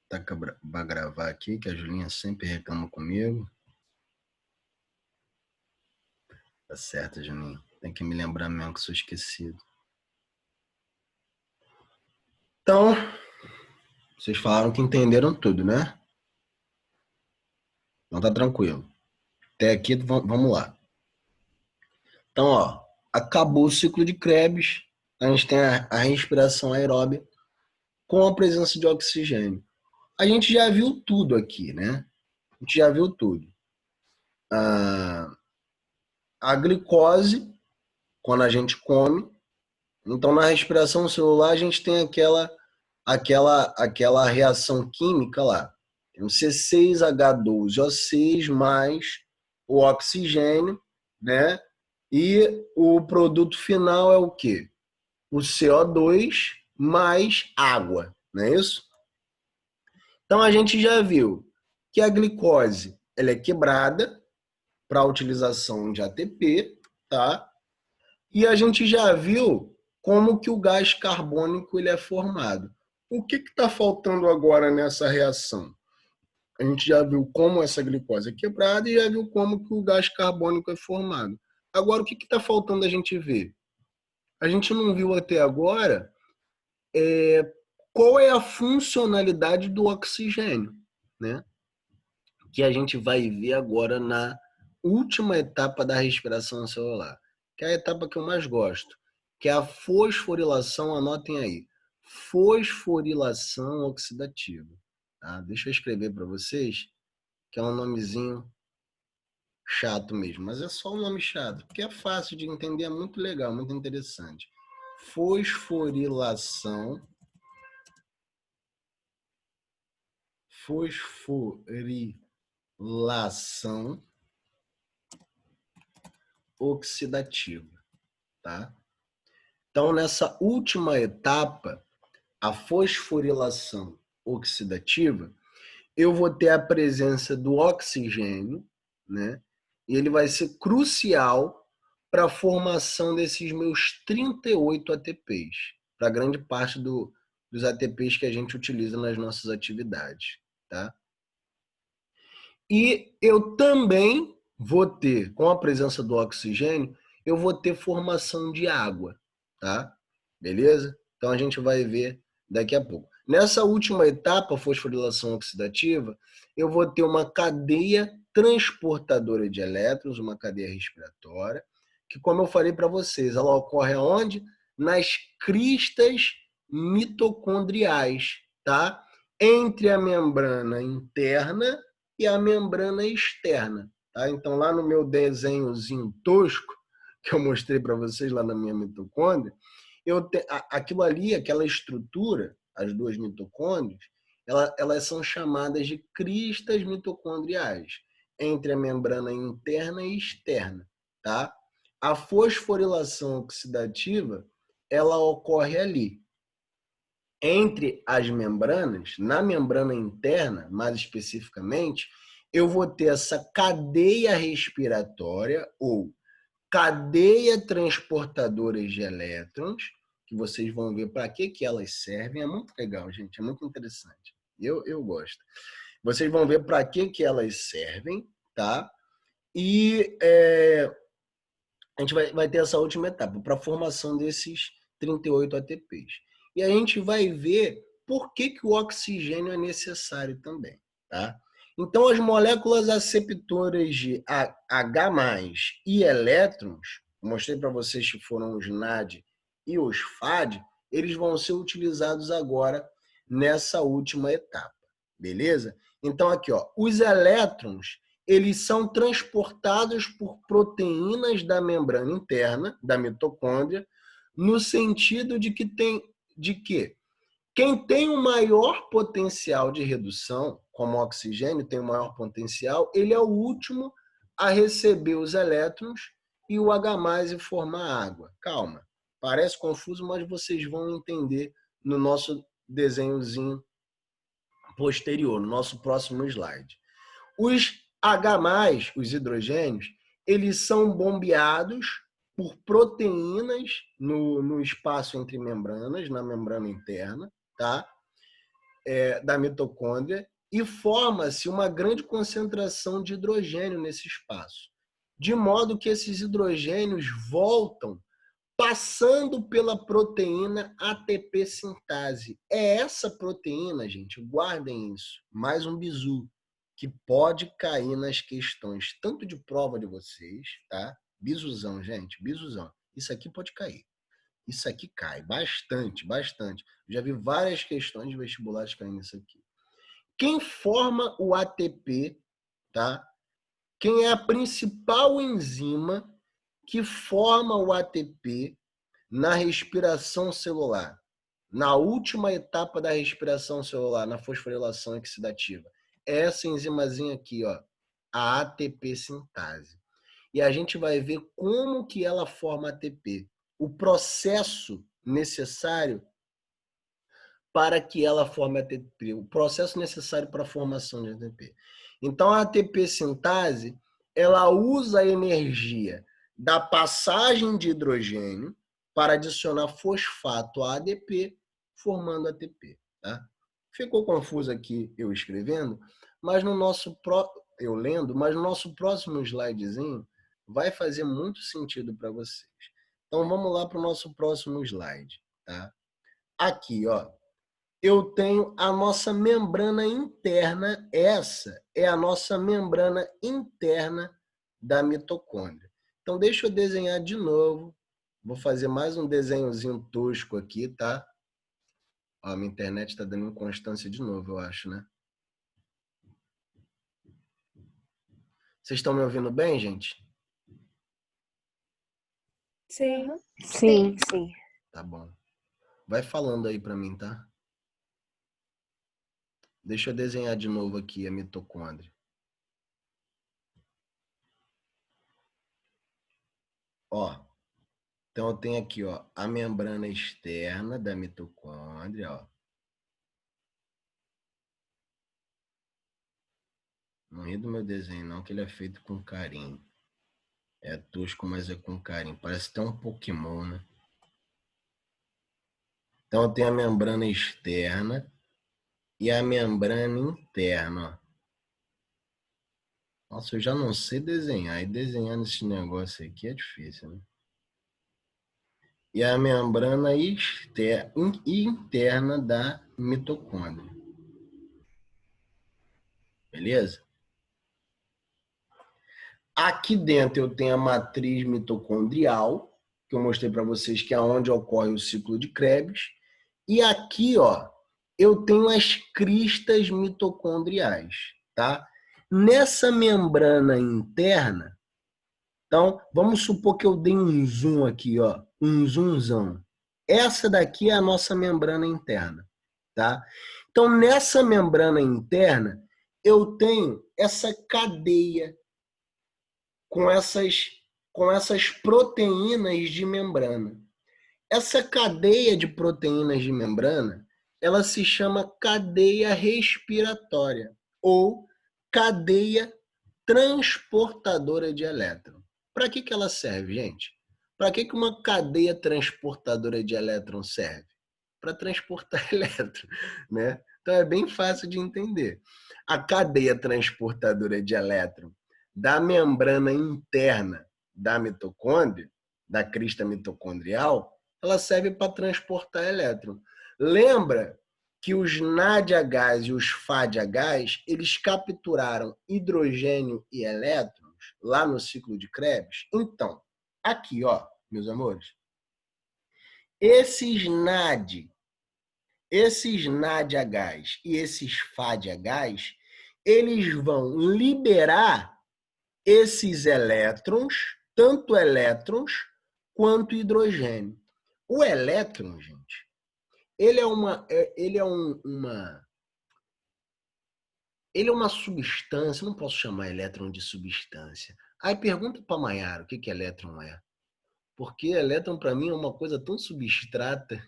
Tá para gravar aqui, que a Julinha sempre reclama comigo. Tá certo, Julinha. Tem que me lembrar mesmo que sou esquecido. Então, vocês falaram que entenderam tudo, né? Então tá tranquilo. Até aqui, vamos lá. Então, ó, acabou o ciclo de Krebs. A gente tem a respiração aeróbia com a presença de oxigênio. A gente já viu tudo aqui, né? A gente já viu tudo. A glicose, quando a gente come. Então, na respiração celular, a gente tem aquela reação química lá. Tem o C6H12O6 mais o oxigênio, né? E o produto final é o quê? O CO2 mais água, não é isso? Então, a gente já viu que a glicose ela é quebrada para a utilização de ATP, tá? E a gente já viu como que o gás carbônico ele é formado. O que está faltando agora nessa reação? A gente já viu como essa glicose é quebrada e já viu como que o gás carbônico é formado. Agora, o que está faltando a gente ver? A gente não viu até agora qual é a funcionalidade do oxigênio, né? Que a gente vai ver agora na última etapa da respiração celular, que é a etapa que eu mais gosto, que é a fosforilação, anotem aí, fosforilação oxidativa. Tá? Deixa eu escrever para vocês, que é um nomezinho chato mesmo, mas é só um nome chato, porque é fácil de entender, é muito legal, muito interessante. Fosforilação oxidativa, tá? Então, nessa última etapa, a fosforilação oxidativa, eu vou ter a presença do oxigênio, né? E ele vai ser crucial para a formação desses meus 38 ATPs, para grande parte dos ATPs que a gente utiliza nas nossas atividades, tá? E eu também vou ter, com a presença do oxigênio, eu vou ter formação de água, tá? Beleza? Então a gente vai ver daqui a pouco. Nessa última etapa, fosforilação oxidativa, eu vou ter uma cadeia transportadora de elétrons, uma cadeia respiratória, que, como eu falei para vocês, ela ocorre aonde? Nas cristas mitocondriais, tá? Entre a membrana interna e a membrana externa. Tá? Então, lá no meu desenhozinho tosco, que eu mostrei para vocês lá na minha mitocôndria, aquilo ali, aquela estrutura, as duas mitocôndrias, elas são chamadas de cristas mitocondriais, entre a membrana interna e externa. Tá? A fosforilação oxidativa, ela ocorre ali, entre as membranas, na membrana interna, mais especificamente, eu vou ter essa cadeia respiratória ou cadeia transportadora de elétrons, que vocês vão ver para que elas servem. É muito legal, gente, é muito interessante. Eu gosto. Vocês vão ver para que elas servem, tá? E a gente vai ter essa última etapa, para a formação desses 38 ATPs. E a gente vai ver por que o oxigênio é necessário também. Tá? Então, as moléculas aceptoras de H+, e elétrons, mostrei para vocês que foram os NAD e os FAD, eles vão ser utilizados agora nessa última etapa. Beleza? Então, aqui, ó, os elétrons, eles são transportados por proteínas da membrana interna, da mitocôndria, no sentido de que quem tem o maior potencial de redução, como o oxigênio tem o maior potencial, ele é o último a receber os elétrons e o H+ e formar água. Calma, parece confuso, mas vocês vão entender no nosso desenhozinho posterior, no nosso próximo slide. Os H+, os hidrogênios, eles são bombeados por proteínas no espaço entre membranas, na membrana interna, tá? da mitocôndria e forma-se uma grande concentração de hidrogênio nesse espaço, de modo que esses hidrogênios voltam passando pela proteína ATP sintase. É essa proteína, gente, guardem isso, mais um bizu, que pode cair nas questões tanto de prova de vocês, tá? Bizuzão, gente, bizuzão. Isso aqui pode cair. Isso aqui cai bastante, bastante. Já vi várias questões de vestibulares caindo nisso aqui. Quem forma o ATP, tá? Quem é a principal enzima que forma o ATP na respiração celular? Na última etapa da respiração celular, na fosforilação oxidativa. É essa enzimazinha aqui, ó, a ATP sintase. E a gente vai ver como que ela forma ATP. O processo necessário para que ela forme ATP, o processo necessário para a formação de ATP. Então, a ATP sintase, ela usa a energia da passagem de hidrogênio para adicionar fosfato a ADP, formando ATP. Tá? Ficou confuso aqui eu escrevendo, mas no nosso eu lendo, mas no nosso próximo slidezinho vai fazer muito sentido para vocês. Então, vamos lá para o nosso próximo slide. Tá? Aqui, ó, eu tenho a nossa membrana interna, essa é a nossa membrana interna da mitocôndria. Então, deixa eu desenhar de novo. Vou fazer mais um desenhozinho tosco aqui, tá? Ó, minha internet está dando inconstância de novo, eu acho, né? Vocês estão me ouvindo bem, gente? Sim. Sim, sim. Tá bom. Vai falando aí para mim, tá? Deixa eu desenhar de novo aqui a mitocôndria. Ó, então eu tenho aqui, ó, a membrana externa da mitocôndria, ó. Não ri do meu desenho, não, que ele é feito com carinho. É tosco, mas é com carinho. Parece até um Pokémon, né? Então tem a membrana externa e a membrana interna, ó. Nossa, eu já não sei desenhar. E desenhar nesse negócio aqui é difícil, né? E a membrana interna da mitocôndria. Beleza? Aqui dentro eu tenho a matriz mitocondrial, que eu mostrei para vocês que é onde ocorre o ciclo de Krebs. E aqui, ó, eu tenho as cristas mitocondriais, tá? Nessa membrana interna, então, vamos supor que eu dei um zoom aqui, ó, um zoomzão. Essa daqui é a nossa membrana interna, tá? Então, nessa membrana interna, eu tenho essa cadeia com essas proteínas de membrana. Essa cadeia de proteínas de membrana, ela se chama cadeia respiratória ou cadeia transportadora de elétron. Para que ela serve, gente? Para que uma cadeia transportadora de elétron serve? Para transportar elétron, né? Então é bem fácil de entender. A cadeia transportadora de elétron da membrana interna da mitocôndria, da crista mitocondrial, ela serve para transportar elétron. Lembra que os NADH e os FADH, eles capturaram hidrogênio e elétrons lá no ciclo de Krebs? Então, aqui, ó, meus amores, esses NADHs e esses FADHs, eles vão liberar esses elétrons, tanto elétrons quanto hidrogênio. O elétron, gente, ele é uma substância, não posso chamar elétron de substância. Aí pergunta para a Maiara o que elétron é. Porque elétron para mim é uma coisa tão substrata.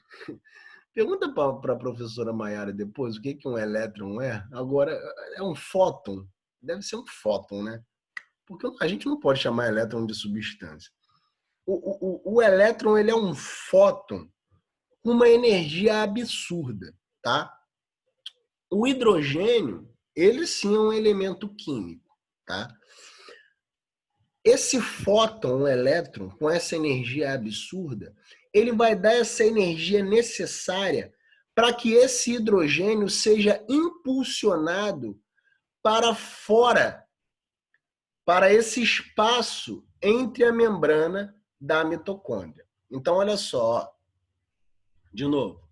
Pergunta para a professora Maiara depois o que um elétron é. Agora, é um fóton. Deve ser um fóton, né? Porque a gente não pode chamar elétron de substância. O elétron, ele é um fóton com uma energia absurda, tá? O hidrogênio, ele sim é um elemento químico, tá? Esse fóton, o elétron, com essa energia absurda, ele vai dar essa energia necessária para que esse hidrogênio seja impulsionado para fora, para esse espaço entre a membrana da mitocôndria. Então, olha só, de novo,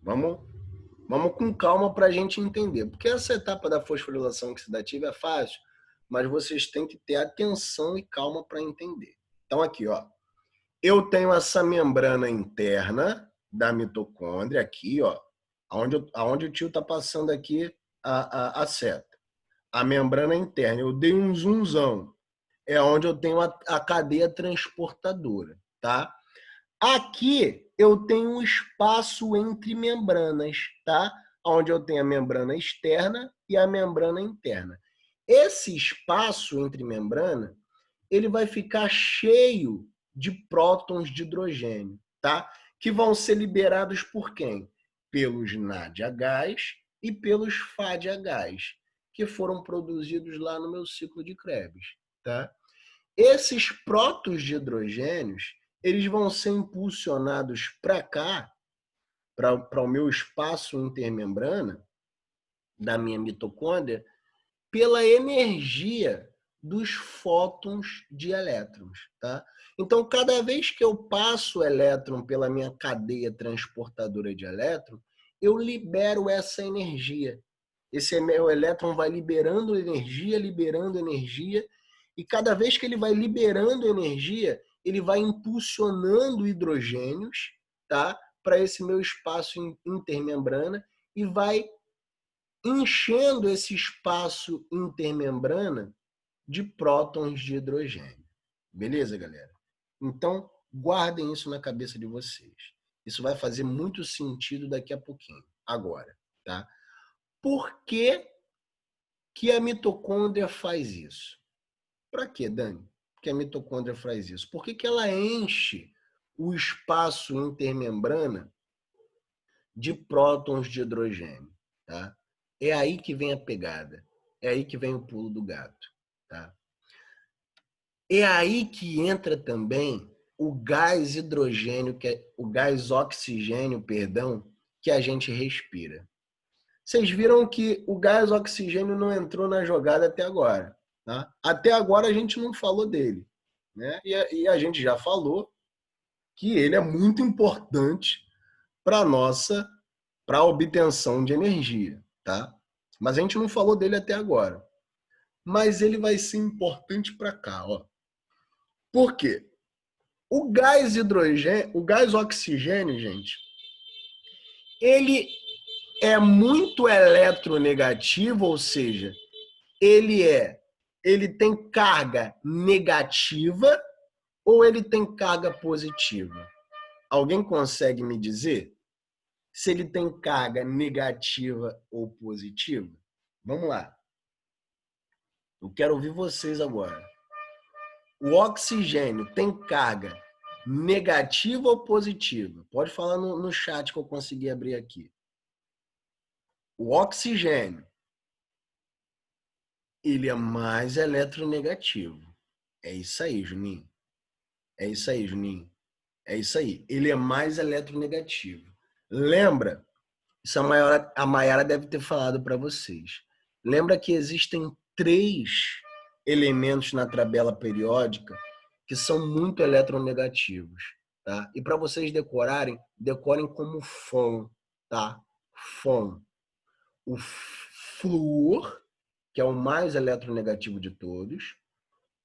vamos com calma para a gente entender, porque essa etapa da fosforilação oxidativa é fácil, mas vocês têm que ter atenção e calma para entender. Então, aqui, ó, eu tenho essa membrana interna da mitocôndria, aqui, ó, aonde o tio está passando aqui a seta. A membrana interna, eu dei um zoomzão, é onde eu tenho a cadeia transportadora, tá? Aqui eu tenho um espaço entre membranas, tá? Onde eu tenho a membrana externa e a membrana interna. Esse espaço entre membrana, ele vai ficar cheio de prótons de hidrogênio, tá? Que vão ser liberados por quem? Pelos NADH e pelos FADH, que foram produzidos lá no meu ciclo de Krebs, tá? Esses prótons de hidrogênios, eles vão ser impulsionados para cá, para o meu espaço intermembrana, da minha mitocôndria, pela energia dos fótons de elétrons, tá? Então, cada vez que eu passo o elétron pela minha cadeia transportadora de elétron, eu libero essa energia. Esse meu elétron vai liberando energia, e cada vez que ele vai liberando energia, ele vai impulsionando hidrogênios, tá? Para esse meu espaço intermembrana e vai enchendo esse espaço intermembrana de prótons de hidrogênio. Beleza, galera? Então, guardem isso na cabeça de vocês. Isso vai fazer muito sentido daqui a pouquinho. Agora, tá? Por que a mitocôndria faz isso? Para quê, Dani? Que a mitocôndria faz isso? Por que ela enche o espaço intermembrana de prótons de hidrogênio? Tá? É aí que vem a pegada. É aí que vem o pulo do gato. Tá? É aí que entra também o gás hidrogênio, o gás oxigênio, perdão, que a gente respira. Vocês viram que o gás oxigênio não entrou na jogada até agora. Tá? Até agora a gente não falou dele. Né? E a gente já falou que ele é muito importante para a obtenção de energia. Tá? Mas a gente não falou dele até agora. Mas ele vai ser importante para cá. Ó. Por quê? O gás hidrogênio, o gás oxigênio, gente, ele é muito eletronegativo, ou seja, ele tem carga negativa ou ele tem carga positiva? Alguém consegue me dizer se ele tem carga negativa ou positiva? Vamos lá. Eu quero ouvir vocês agora. O oxigênio tem carga negativa ou positiva? Pode falar no chat que eu consegui abrir aqui. O oxigênio, ele é mais eletronegativo. É isso aí, Juninho. É isso aí, Juninho. É isso aí. Ele é mais eletronegativo. Lembra? Isso a Mayara deve ter falado para vocês. Lembra que existem 3 elementos na tabela periódica que são muito eletronegativos, tá? E para vocês decorarem, decorem como FON, tá? FON. O flúor, que é o mais eletronegativo de todos,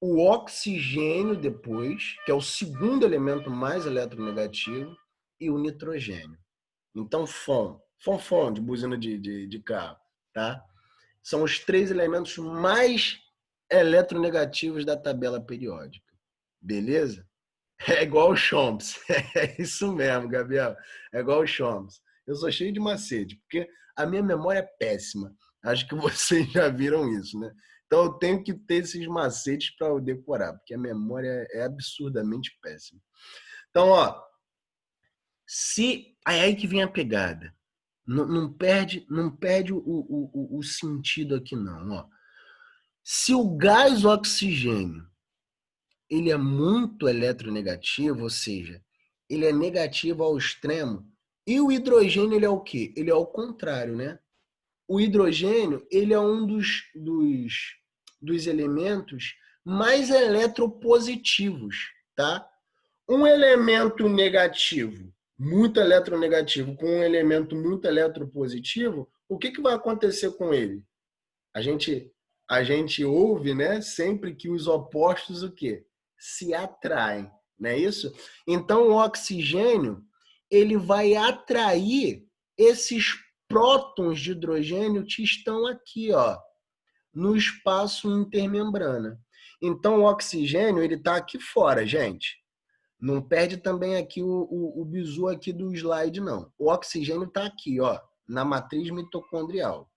o oxigênio depois, que é o segundo elemento mais eletronegativo, e o nitrogênio. Então, FON de buzina de carro, tá? São os 3 elementos mais eletronegativos da tabela periódica. Beleza? É igual o Chomps. É isso mesmo, Gabriel. É igual o Chomps. Eu sou cheio de macete, porque a minha memória é péssima. Acho que vocês já viram isso, né? Então eu tenho que ter esses macetes para eu decorar, porque a memória é absurdamente péssima. Então, ó, é aí que vem a pegada. Não perde o sentido aqui, não. Ó. Se o gás oxigênio ele é muito eletronegativo, ou seja, ele é negativo ao extremo, e o hidrogênio ele é o quê? Ele é ao contrário, né? O hidrogênio ele é um dos elementos mais eletropositivos, tá? Um elemento negativo, muito eletronegativo, com um elemento muito eletropositivo, o que vai acontecer com ele? A gente, a gente ouve, né, sempre que os opostos o quê? Se atraem, não é isso? Então, o oxigênio ele vai atrair esses prótons de hidrogênio que estão aqui, ó, no espaço intermembrana. Então, o oxigênio ele está aqui fora, gente. Não perde também aqui o bizu aqui do slide, não. O oxigênio está aqui, ó, na matriz mitocondrial.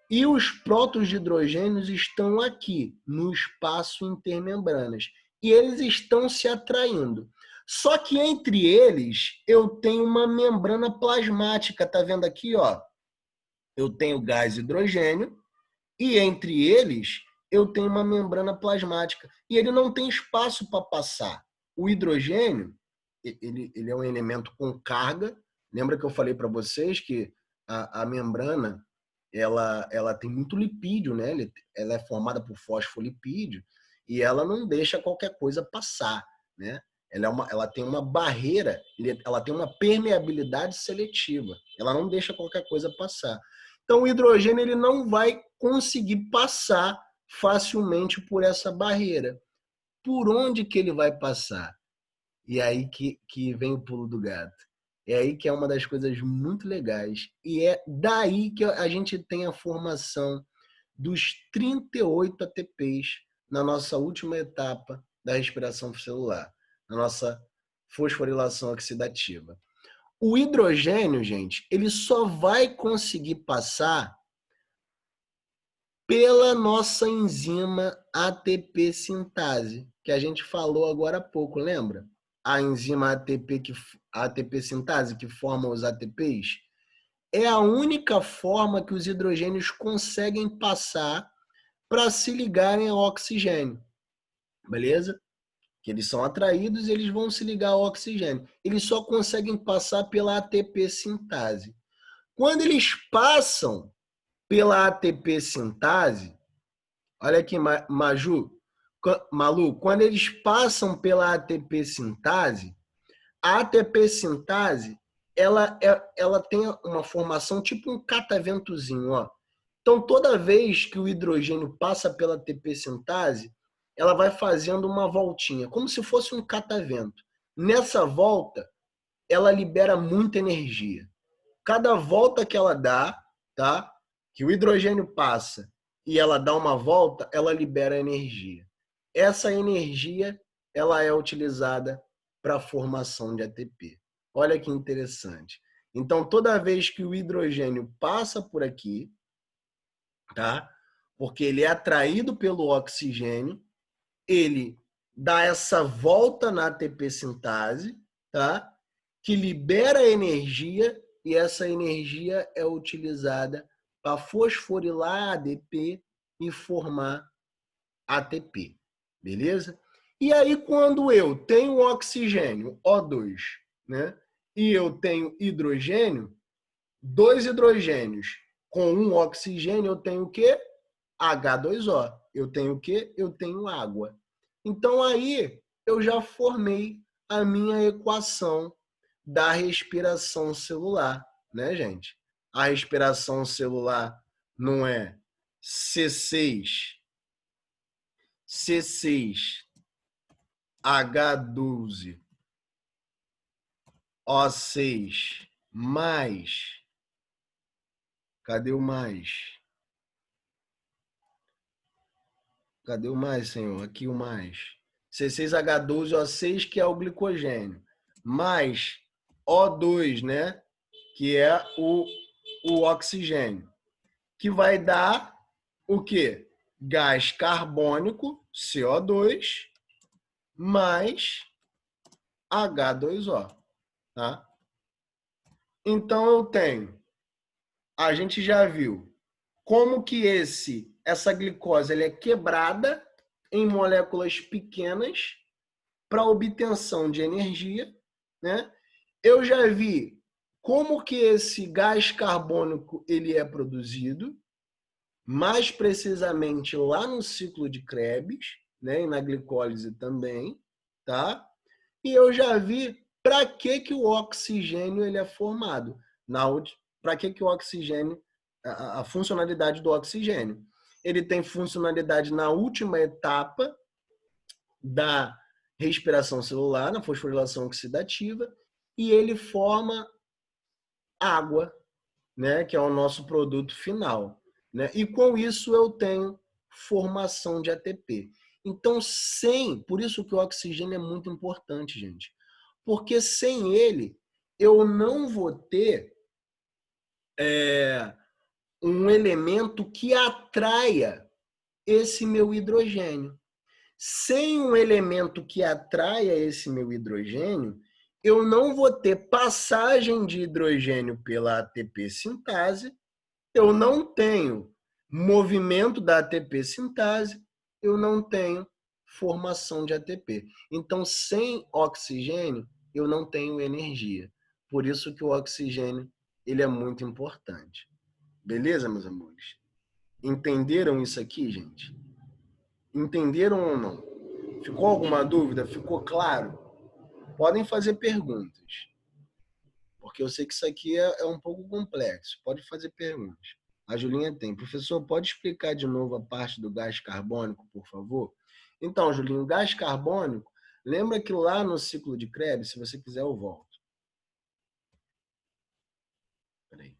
E os prótons de hidrogênio estão aqui, no espaço intermembranas. E eles estão se atraindo. Só que entre eles, eu tenho uma membrana plasmática. Tá vendo aqui, ó? Eu tenho gás hidrogênio e entre eles eu tenho uma membrana plasmática. E ele não tem espaço para passar. O hidrogênio, ele é um elemento com carga. Lembra que eu falei para vocês que a membrana ela tem muito lipídio, né? Ela é formada por fosfolipídio e ela não deixa qualquer coisa passar, né? Ela tem uma barreira, ela tem uma permeabilidade seletiva. Ela não deixa qualquer coisa passar. Então, o hidrogênio ele não vai conseguir passar facilmente por essa barreira. Por onde que ele vai passar? E é aí que vem o pulo do gato. É aí que é uma das coisas muito legais. E é daí que a gente tem a formação dos 38 ATPs na nossa última etapa da respiração celular, na nossa fosforilação oxidativa. O hidrogênio, gente, ele só vai conseguir passar pela nossa enzima ATP sintase, que a gente falou agora há pouco, lembra? A enzima ATP sintase que forma os ATPs é a única forma que os hidrogênios conseguem passar para se ligarem ao oxigênio, beleza? Que eles são atraídos e eles vão se ligar ao oxigênio. Eles só conseguem passar pela ATP sintase. Quando eles passam pela ATP sintase, olha aqui, Malu, quando eles passam pela ATP sintase, a ATP sintase, ela tem uma formação tipo um cataventozinho, ó. Então, toda vez que o hidrogênio passa pela ATP sintase, ela vai fazendo uma voltinha, como se fosse um catavento. Nessa volta, ela libera muita energia. Cada volta que ela dá, tá? Que o hidrogênio passa e ela dá uma volta, ela libera energia. Essa energia, ela é utilizada para a formação de ATP. Olha que interessante. Então, toda vez que o hidrogênio passa por aqui, tá? Porque ele é atraído pelo oxigênio, ele dá essa volta na ATP sintase, tá? Que libera energia e essa energia é utilizada para fosforilar ADP e formar ATP, beleza? E aí quando eu tenho oxigênio, O2, né? E eu tenho hidrogênio, dois hidrogênios com um oxigênio, eu tenho o quê? H2O. Eu tenho o quê? Eu tenho água. Então aí eu já formei a minha equação da respiração celular, né, gente? A respiração celular não é C6 H12 O6 mais, cadê o mais? Cadê o mais, senhor? Aqui o mais. C6H12O6, que é o glicogênio, mais O2, né? Que é o oxigênio, que vai dar o quê? Gás carbônico, CO2, mais H2O, tá? Então, eu tenho a gente já viu como que essa glicose ela é quebrada em moléculas pequenas para obtenção de energia, né? Eu já vi como que esse gás carbônico ele é produzido, mais precisamente lá no ciclo de Krebs, né? E na glicólise também, tá? E eu já vi para que o oxigênio ele é formado, para que o oxigênio, a funcionalidade do oxigênio. Ele tem funcionalidade na última etapa da respiração celular, na fosforilação oxidativa, e ele forma água, né, que é o nosso produto final, né? E com isso eu tenho formação de ATP. Então, por isso que o oxigênio é muito importante, gente. Porque sem ele, eu não vou ter um elemento que atraia esse meu hidrogênio. Sem um elemento que atraia esse meu hidrogênio, eu não vou ter passagem de hidrogênio pela ATP sintase, eu não tenho movimento da ATP sintase, eu não tenho formação de ATP. Então, sem oxigênio, eu não tenho energia. Por isso que o oxigênio ele é muito importante. Beleza, meus amores? Entenderam isso aqui, gente? Entenderam ou não? Ficou alguma dúvida? Ficou claro? Podem fazer perguntas, porque eu sei que isso aqui é um pouco complexo. Pode fazer perguntas. A Julinha tem. Professor, pode explicar de novo a parte do gás carbônico, por favor? Então, Julinho, o gás carbônico, lembra que lá no ciclo de Krebs, se você quiser eu volto. Peraí.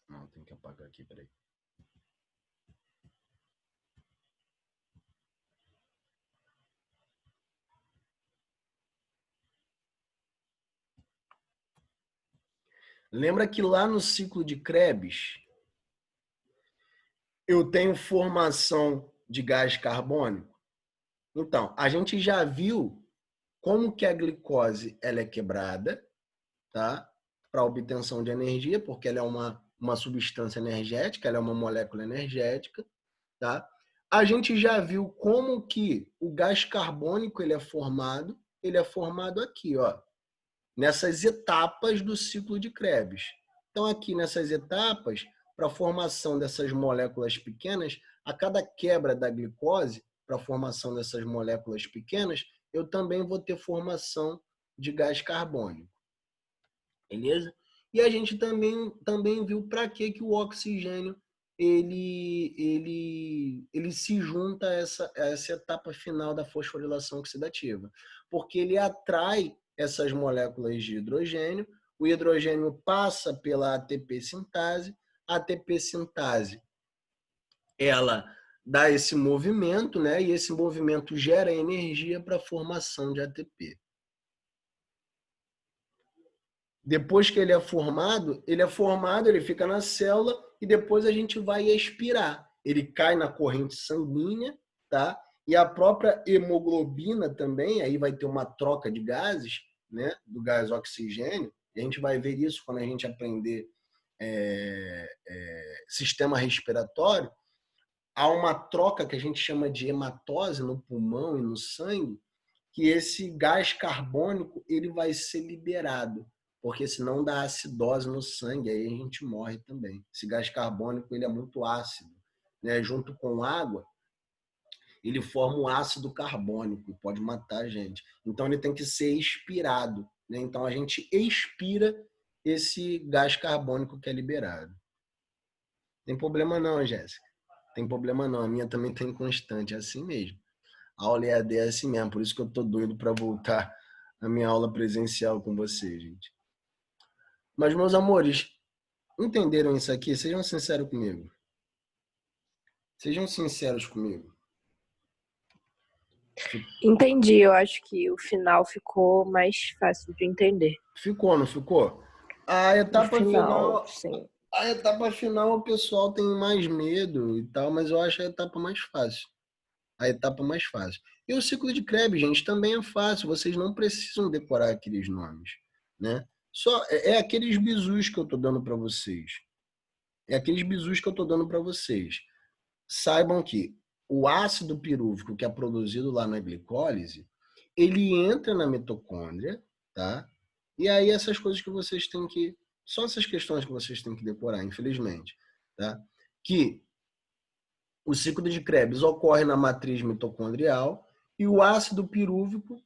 Não, tem que apagar aqui, peraí. Lembra que lá no ciclo de Krebs, eu tenho formação de gás carbônico? Então, a gente já viu como que a glicose ela é quebrada, tá? Para obtenção de energia, porque ela é uma substância energética, ela é uma molécula energética, tá? A gente já viu como que o gás carbônico ele é formado aqui, ó, nessas etapas do ciclo de Krebs. Então, aqui nessas etapas, para a formação dessas moléculas pequenas, a cada quebra da glicose, para a formação dessas moléculas pequenas, eu também vou ter formação de gás carbônico. Beleza? E a gente também viu para que o oxigênio ele se junta a essa etapa final da fosforilação oxidativa, porque ele atrai essas moléculas de hidrogênio, o hidrogênio passa pela ATP sintase, a ATP sintase ela dá esse movimento, né? E esse movimento gera energia para a formação de ATP. Depois que ele é formado, ele fica na célula e depois a gente vai expirar. Ele cai na corrente sanguínea, tá? E a própria hemoglobina também, aí vai ter uma troca de gases, né? Do gás oxigênio. E a gente vai ver isso quando a gente aprender sistema respiratório. Há uma troca que a gente chama de hematose no pulmão e no sangue, que esse gás carbônico ele vai ser liberado, porque senão dá acidose no sangue, aí a gente morre também. Esse gás carbônico ele é muito ácido, né? Junto com água, ele forma um ácido carbônico, pode matar a gente. Então ele tem que ser expirado, né? Então a gente expira esse gás carbônico que é liberado. Tem problema não, Jéssica. Tem problema não, a minha também tem constante, é assim mesmo. A aula EAD é assim mesmo, por isso que eu tô doido para voltar a minha aula presencial com vocês, gente. Mas, meus amores, entenderam isso aqui? Sejam sinceros comigo. Sejam sinceros comigo. Entendi, eu acho que o final ficou mais fácil de entender. Ficou, não ficou? A etapa final, sim. a etapa final o pessoal tem mais medo e tal, mas eu acho a etapa mais fácil. a etapa mais fácil. E o ciclo de Krebs, gente, também é fácil. Vocês não precisam decorar aqueles nomes, né? Só é aqueles bizus que eu estou dando para vocês. É aqueles bizus que eu estou dando para vocês. Saibam que o ácido pirúvico que é produzido lá na glicólise, ele entra na mitocôndria, tá? E aí essas coisas que vocês têm que... São essas questões que vocês têm que decorar, infelizmente, tá? Que o ciclo de Krebs ocorre na matriz mitocondrial e o ácido pirúvico,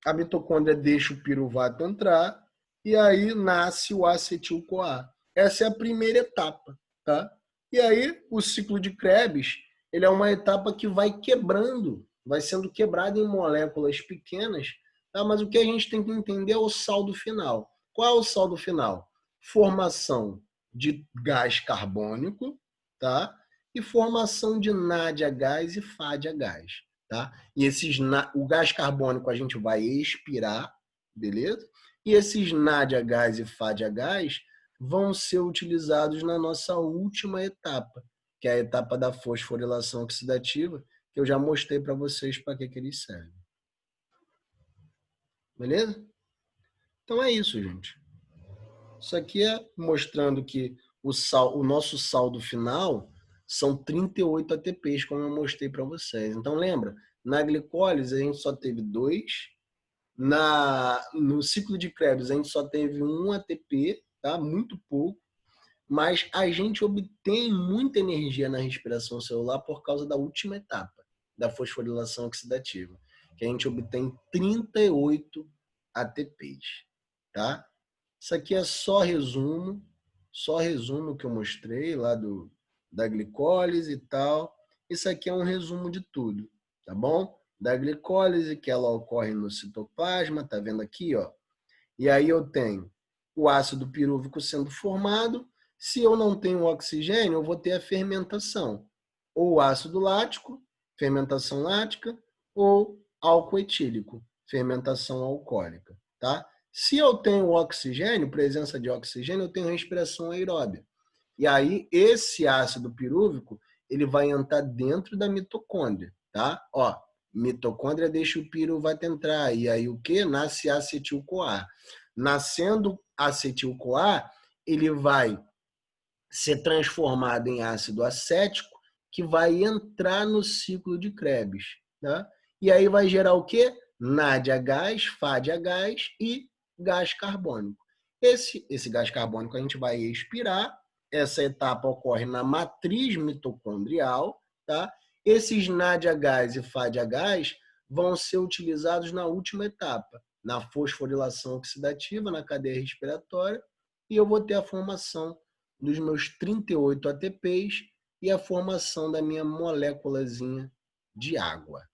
a mitocôndria deixa o piruvato entrar e aí nasce o acetil-CoA. Essa é a primeira etapa, tá? E aí o ciclo de Krebs, ele é uma etapa que vai quebrando, vai sendo quebrada em moléculas pequenas, tá? Mas o que a gente tem que entender é o saldo final. Qual é o saldo final? Formação de gás carbônico, tá? E formação de NADH e FADH, tá? E o gás carbônico a gente vai expirar, beleza? E esses NADH e FADH vão ser utilizados na nossa última etapa, que é a etapa da fosforilação oxidativa, que eu já mostrei para vocês para que eles servem. Beleza? Então é isso, gente. Isso aqui é mostrando que o nosso saldo final são 38 ATPs, como eu mostrei para vocês. Então lembra, na glicólise a gente só teve 2, no ciclo de Krebs a gente só teve 1 ATP, tá? Muito pouco, mas a gente obtém muita energia na respiração celular por causa da última etapa, da fosforilação oxidativa, que a gente obtém 38 ATPs, tá? Isso aqui é só resumo que eu mostrei lá da glicólise e tal. Isso aqui é um resumo de tudo, tá bom? Da glicólise, que ela ocorre no citoplasma, tá vendo aqui, ó? E aí eu tenho o ácido pirúvico sendo formado. Se eu não tenho oxigênio, eu vou ter a fermentação. Ou ácido lático, fermentação lática, ou álcool etílico, fermentação alcoólica, tá? Se eu tenho oxigênio, presença de oxigênio, eu tenho respiração aeróbia. E aí, esse ácido pirúvico, ele vai entrar dentro da mitocôndria, tá? Ó, mitocôndria deixa o piruvato entrar. E aí, o que? Nasce acetil-CoA. Nascendo acetil-CoA, ele vai ser transformado em ácido acético, que vai entrar no ciclo de Krebs, tá? E aí vai gerar o quê? NADH, FADH e gás carbônico. Esse gás carbônico a gente vai expirar. Essa etapa ocorre na matriz mitocondrial, tá? Esses NADH e FADH vão ser utilizados na última etapa, na fosforilação oxidativa, na cadeia respiratória, e eu vou ter a formação dos meus 38 ATPs e a formação da minha moléculazinha de água.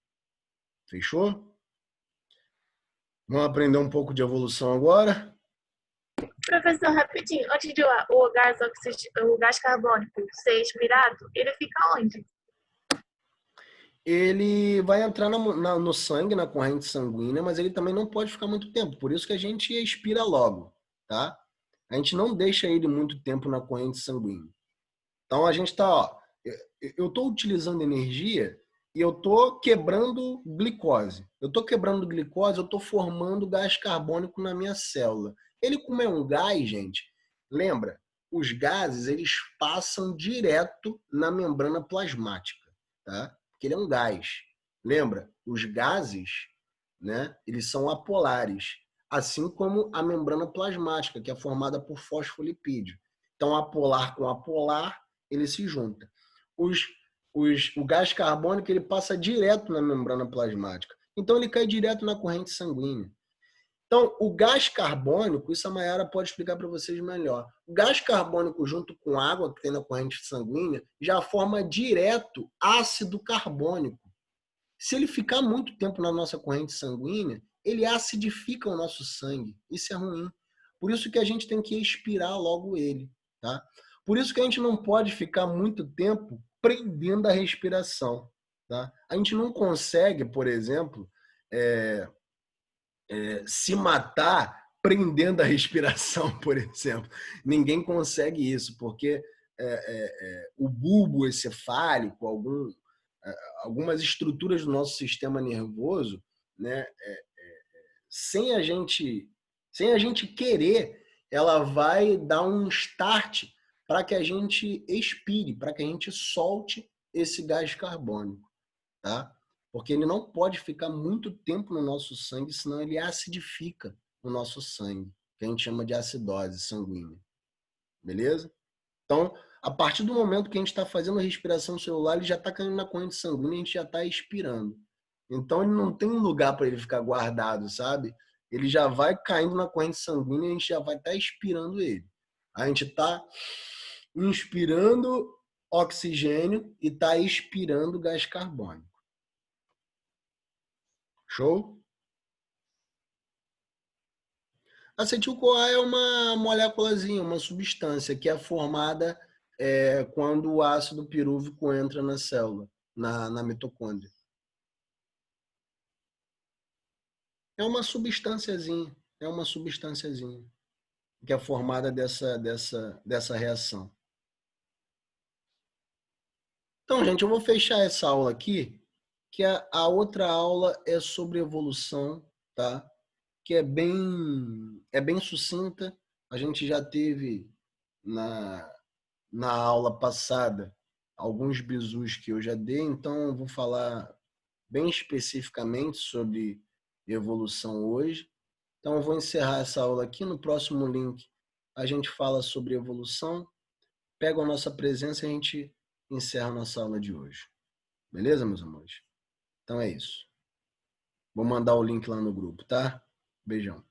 Fechou? Vamos aprender um pouco de evolução agora? Professor, rapidinho, antes de o gás carbônico ser expirado, ele fica onde? Ele vai entrar no sangue, na corrente sanguínea, mas ele também não pode ficar muito tempo. Por isso que a gente expira logo, tá? A gente não deixa ele muito tempo na corrente sanguínea. Então a gente está, ó, eu estou utilizando energia e eu estou quebrando glicose. Eu estou quebrando glicose, eu estou formando gás carbônico na minha célula. Ele, como é um gás, gente, lembra, os gases eles passam direto na membrana plasmática, tá? Porque ele é um gás. Lembra, os gases, né, eles são apolares, assim como a membrana plasmática, que é formada por fosfolipídio. Então, apolar com apolar, ele se junta. O gás carbônico ele passa direto na membrana plasmática. Então, ele cai direto na corrente sanguínea. Então, o gás carbônico, isso a Mayara pode explicar para vocês melhor. O gás carbônico junto com a água que tem na corrente sanguínea já forma direto ácido carbônico. Se ele ficar muito tempo na nossa corrente sanguínea, ele acidifica o nosso sangue. Isso é ruim. Por isso que a gente tem que expirar logo ele, tá? Por isso que a gente não pode ficar muito tempo prendendo a respiração, tá? A gente não consegue, por exemplo, se matar prendendo a respiração, por exemplo. Ninguém consegue isso, porque o bulbo encefálico, algumas estruturas do nosso sistema nervoso, né, sem a gente querer, ela vai dar um start para que a gente expire, para que a gente solte esse gás carbônico, tá? Porque ele não pode ficar muito tempo no nosso sangue, senão ele acidifica o nosso sangue, que a gente chama de acidose sanguínea. Beleza? Então, a partir do momento que a gente está fazendo a respiração celular, ele já está caindo na corrente sanguínea, a gente já está expirando. Então, ele não tem um lugar para ele ficar guardado, sabe? Ele já vai caindo na corrente sanguínea e a gente já vai estar expirando ele. A gente está inspirando oxigênio e está expirando gás carbônico. Show? Acetil-CoA é uma moléculazinha, uma substância que é formada quando o ácido pirúvico entra na célula, na mitocôndria. É uma substânciazinha que é formada dessa reação. Então, gente, eu vou fechar essa aula aqui, que a outra aula é sobre evolução, tá? Que é bem sucinta. A gente já teve na aula passada alguns bizus que eu já dei, então eu vou falar bem especificamente sobre evolução hoje. Então eu vou encerrar essa aula aqui. No próximo link a gente fala sobre evolução, pega a nossa presença e a gente encerra a nossa aula de hoje. Beleza, meus amores? Então é isso. Vou mandar o link lá no grupo, tá? Beijão.